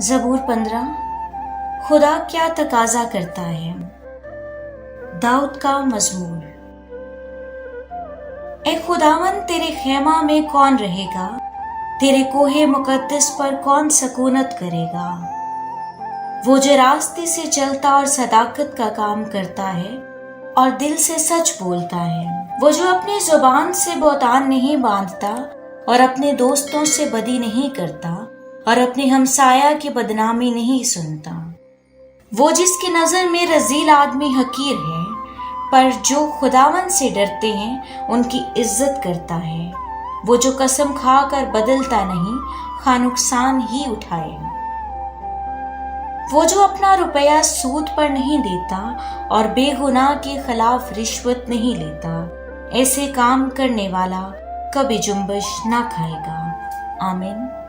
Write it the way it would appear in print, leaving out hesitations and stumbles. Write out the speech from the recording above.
زبور 15 خدا کیا تقاضا کرتا ہے؟ داؤد کا مزمور۔ اے خداوند، تیرے خیمہ میں کون رہے گا؟ تیرے کوہ مقدس پر کون سکونت کرے گا؟ وہ جو راستے سے چلتا اور صداقت کا کام کرتا ہے اور دل سے سچ بولتا ہے، وہ جو اپنی زبان سے بہتان نہیں باندھتا اور اپنے دوستوں سے بدی نہیں کرتا اور اپنے ہمسایہ کی بدنامی نہیں سنتا، وہ جس کی نظر میں رذیل آدمی حقیر ہے، پر جو خداوند سے ڈرتے ہیں ان کی عزت کرتا ہے، وہ جو قسم کھا کر بدلتا نہیں، خواہ نقصان ہی اٹھائے، وہ جو اپنا روپیہ سود پر نہیں دیتا اور بے گناہ کے خلاف رشوت نہیں لیتا، ایسے کام کرنے والا کبھی جنبش نہ کھائے گا۔ آمین۔